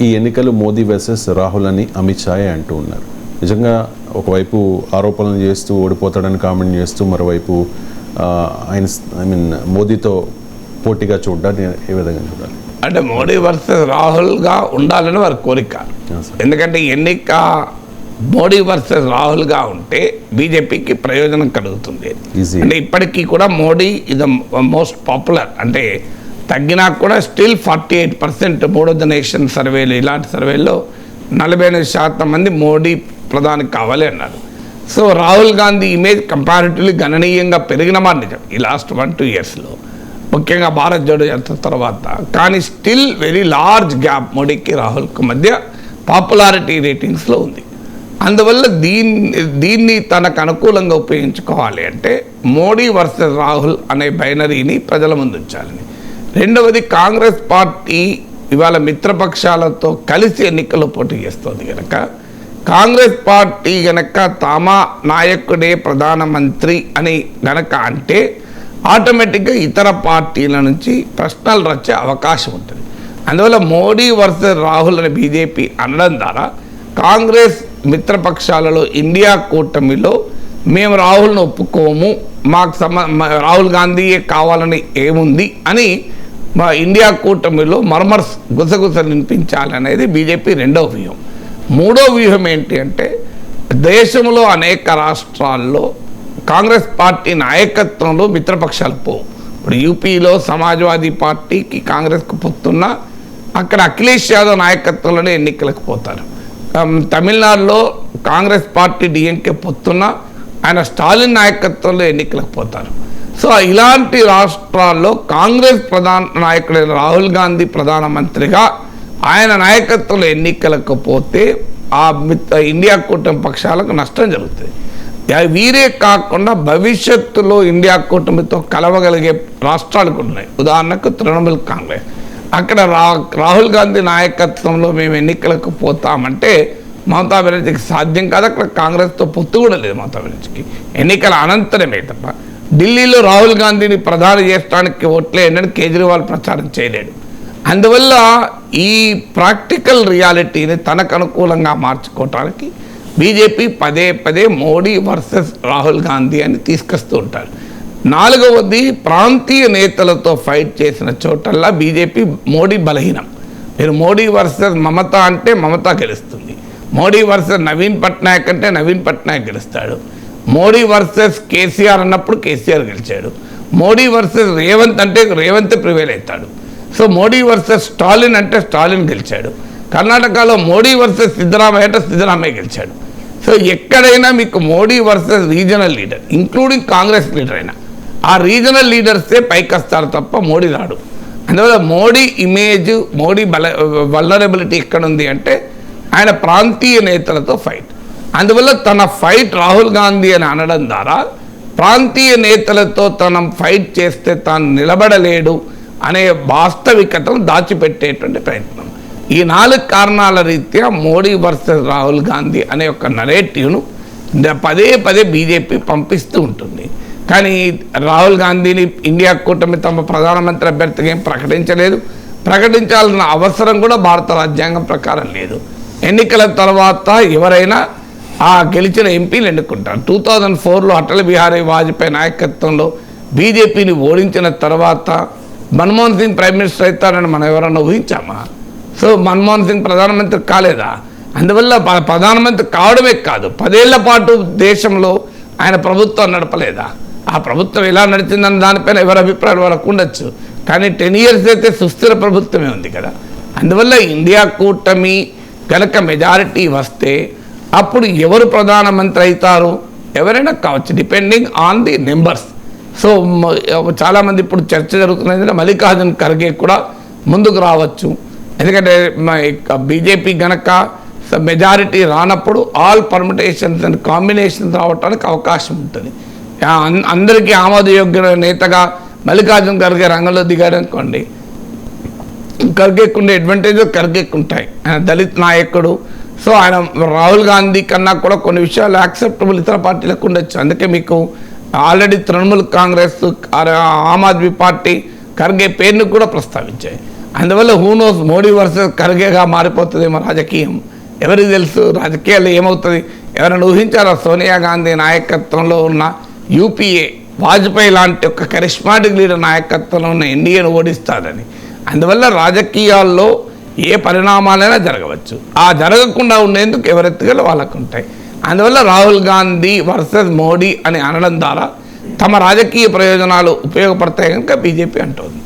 ఈ ఎన్నికలు మోదీ వర్సెస్ రాహుల్ అని అమిత్ షా అంటూ ఉన్నారు. నిజంగా ఒకవైపు ఆరోపణలు చేస్తూ ఓడిపోతాడని కామెంట్ చేస్తూ, మరోవైపు మోదీతో పోటీగా చూడాలని ఏ విధంగా చూడాలి? అంటే మోడీ వర్సెస్ రాహుల్గా ఉండాలని వారి కోరిక. ఎందుకంటే ఎన్నిక మోడీ వర్సెస్ రాహుల్గా ఉంటే బీజేపీకి ప్రయోజనం కలుగుతుంది. అంటే ఇప్పటికీ కూడా Modi is the most popular. అంటే తగ్గినా కూడా స్టిల్ 48% మూడో నేషన్ సర్వేలు, ఇలాంటి సర్వేల్లో 48% మంది మోడీ ప్రధాని కావాలి అన్నారు. So Rahul Gandhi image comparatively గణనీయంగా పెరిగిన మాట నిజం ఈ లాస్ట్ 1-2 ఇయర్స్లో, ముఖ్యంగా భారత్ జోడో యాత్ర తర్వాత. కానీ స్టిల్ వెరీ లార్జ్ గ్యాప్ మోడీకి రాహుల్కి మధ్య పాపులారిటీ రేటింగ్స్లో ఉంది. అందువల్ల దీన్ని తనకు అనుకూలంగా ఉపయోగించుకోవాలి అంటే మోడీ వర్సెస్ రాహుల్ అనే బైనరీని ప్రజల ముందు ఉంచాలని. రెండవది, కాంగ్రెస్ పార్టీ ఇవాళ మిత్రపక్షాలతో కలిసి ఎన్నికల్లో పోటీ చేస్తుంది కనుక, కాంగ్రెస్ పార్టీ గనక తమ నాయకుడే ప్రధానమంత్రి అని గనక అంటే ఆటోమేటిక్గా ఇతర పార్టీల నుంచి ప్రశ్నలు వచ్చే అవకాశం ఉంటుంది. అందువల్ల మోడీ వర్సెస్ రాహుల్ అని బీజేపీ అనడం ద్వారా కాంగ్రెస్ మిత్రపక్షాలలో ఇండియా కూటమిలో మేము రాహుల్ని ఒప్పుకోము, మాకు రాహుల్ గాంధీయే కావాలని ఏముంది అని మా ఇండియా కూటమిలో మర్మర్స్ గుసగుసలు వినిపించాలనేది బీజేపీ రెండవ వ్యూహం. మూడో వ్యూహం ఏంటి అంటే, దేశంలో అనేక రాష్ట్రాల్లో కాంగ్రెస్ పార్టీ నాయకత్వంలో మిత్రపక్షాలు పోవు. ఇప్పుడు యూపీలో సమాజ్వాదీ పార్టీకి కాంగ్రెస్కు పొత్తున్నా అక్కడ అఖిలేష్ యాదవ్ నాయకత్వంలోనే ఎన్నికలకు పోతారు. తమిళనాడులో కాంగ్రెస్ పార్టీ డిఎంకే పొత్తున్నా ఆయన స్టాలిన్ నాయకత్వంలో ఎన్నికలకు పోతారు. సో ఇలాంటి రాష్ట్రాల్లో కాంగ్రెస్ ప్రధాన నాయకుడైన రాహుల్ గాంధీ ప్రధానమంత్రిగా ఆయన నాయకత్వంలో ఎన్నికలకు పోతే ఆ ఇండియా కూటమి పక్షాలకు నష్టం జరుగుతుంది. వీరే కాకుండా భవిష్యత్తులో ఇండియా కూటమితో కలవగలిగే రాష్ట్రాలు కూడా ఉన్నాయి. ఉదాహరణకు తృణమూల్ కాంగ్రెస్, అక్కడ రాహుల్ గాంధీ నాయకత్వంలో మేము ఎన్నికలకు పోతామంటే మమతా బెనర్జీకి సాధ్యం కాదు. అక్కడ కాంగ్రెస్తో పొత్తు కూడా లేదు మమతా బెనర్జీకి, ఎన్నికల అనంతరమే తప్ప. ఢిల్లీలో రాహుల్ గాంధీని ప్రధాని చేయడానికి ఓట్లేయండి కేజ్రీవాల్ ప్రచారం చేయలేడు. అందువల్ల ఈ ప్రాక్టికల్ రియాలిటీని తనకు అనుకూలంగా మార్చుకోవటానికి బీజేపీ పదే పదే మోడీ వర్సెస్ రాహుల్ గాంధీ అని తీసుకొస్తూ ఉంటారు. నాలుగవది, ప్రాంతీయ నేతలతో ఫైట్ చేసిన చోటల్లా బీజేపీ మోడీ బలహీనం. మీరు మోడీ వర్సెస్ మమతా అంటే మమతా గెలుస్తుంది, మోడీ వర్సెస్ నవీన్ పట్నాయక్ అంటే నవీన్ పట్నాయక్ గెలుస్తాడు, మోడీ వర్సెస్ కేసీఆర్ అన్నప్పుడు కేసీఆర్ గెలిచాడు, మోడీ వర్సెస్ రేవంత్ అంటే రేవంత్ ప్రివేల్ అవుతాడు. సో మోడీ వర్సెస్ స్టాలిన్ అంటే స్టాలిన్ గెలిచాడు. కర్ణాటకలో మోడీ వర్సెస్ సిద్ధరామయ్య అంటే సిద్ధరామయ్య గెలిచాడు. సో ఎక్కడైనా మీకు Modi versus regional leader, including Congress leader అయినా, ఆ రీజనల్ లీడర్సే పైకి వస్తారు తప్ప మోడీ రాడు. అందువల్ల మోడీ ఇమేజ్, మోడీ వల్నరబిలిటీ ఎక్కడుంది అంటే ఆయన ప్రాంతీయ నేతలతో ఫైట్. అందువల్ల తన ఫైట్ రాహుల్ గాంధీ అని అనడం ద్వారా ప్రాంతీయ నేతలతో తన ఫైట్ చేస్తే తాను నిలబడలేడు అనే వాస్తవికతను దాచిపెట్టేటువంటి ప్రయత్నం. ఈ 4 కారణాల రీత్యా మోడీ వర్సెస్ రాహుల్ గాంధీ అనే ఒక నరేటివ్ను పదే పదే బీజేపీ పంపిస్తూ ఉంటుంది. కానీ రాహుల్ గాంధీని ఇండియా కూటమి తమ ప్రధానమంత్రి అభ్యర్థిగా ఏం ప్రకటించలేదు, ప్రకటించాల్సిన అవసరం కూడా భారత రాజ్యాంగం ప్రకారం లేదు. ఎన్నికల తర్వాత ఎవరైనా ఆ గెలిచిన ఎంపీలు ఎన్నుకుంటారు. 2004లో అటల్ బిహారీ వాజ్పేయి నాయకత్వంలో బీజేపీని ఓడించిన తర్వాత మన్మోహన్ సింగ్ ప్రైమ్ మినిస్టర్ అవుతారని మనం ఎవరన్నా ఊహించామా? సో మన్మోహన్ సింగ్ ప్రధానమంత్రి కాలేదా? అందువల్ల ప్రధానమంత్రి కావడమే కాదు, 10 ఏళ్ల పాటు దేశంలో ఆయన ప్రభుత్వం నడపలేదా? ఆ ప్రభుత్వం ఎలా నడిచిందని దానిపైన ఎవరి అభిప్రాయాలు వాళ్ళకు ఉండొచ్చు, కానీ 10 ఇయర్స్ అయితే సుస్థిర ప్రభుత్వమే ఉంది కదా. అందువల్ల ఇండియా కూటమి కనుక మెజారిటీ వస్తే అప్పుడు ఎవరు ప్రధానమంత్రి అవుతారు? ఎవరైనా కావచ్చు, depending on the numbers. So చాలామంది ఇప్పుడు చర్చ జరుగుతున్నది మల్లికార్జున్ ఖర్గే కూడా ముందుకు రావచ్చు. ఎందుకంటే బీజేపీ గనక మెజారిటీ రానప్పుడు ఆల్ పర్మిటేషన్స్ అండ్ కాంబినేషన్స్ రావడానికి అవకాశం ఉంటుంది. అందరికీ ఆమోదయోగ్య నేతగా మల్లికార్జున్ ఖర్గే రంగంలో దిగారు అనుకోండి, ఖర్గేకు ఉండే అడ్వాంటేజ్ ఖర్గేకు ఉంటాయి. ఆయన దళిత్ నాయకుడు. సో ఆయన రాహుల్ గాంధీ కన్నా కూడా కొన్ని విషయాలు యాక్సెప్టబుల్ ఇతర పార్టీలకు ఉండొచ్చు. అందుకే మీకు ఆల్రెడీ తృణమూల్ కాంగ్రెస్, ఆమ్ ఆద్మీ పార్టీ ఖర్గే పేరును కూడా ప్రస్తావించాయి. అందువల్ల హూనోస్ మోడీ వర్సెస్ ఖర్గేగా మారిపోతుందేమో రాజకీయం, ఎవరికి తెలుసు రాజకీయాల్లో ఏమవుతుంది. ఎవరైనా ఊహించారా సోనియా గాంధీ నాయకత్వంలో ఉన్న యూపీఏ వాజ్పేయి లాంటి ఒక కరిష్మాటిక్ లీడర్ నాయకత్వంలో ఉన్న ఎన్డీఏను ఓడిస్తాడని. అందువల్ల రాజకీయాల్లో ఏ పరిణామాలైనా జరగవచ్చు, ఆ జరగకుండా ఉండేందుకు ఎవరెత్తుగలు వాళ్ళకు ఉంటాయి. అందువల్ల రాహుల్ గాంధీ వర్సెస్ మోడీ అని అనడం ద్వారా తమ రాజకీయ ప్రయోజనాలు ఉపయోగపడతాయి కనుక బీజేపీ అంటోంది.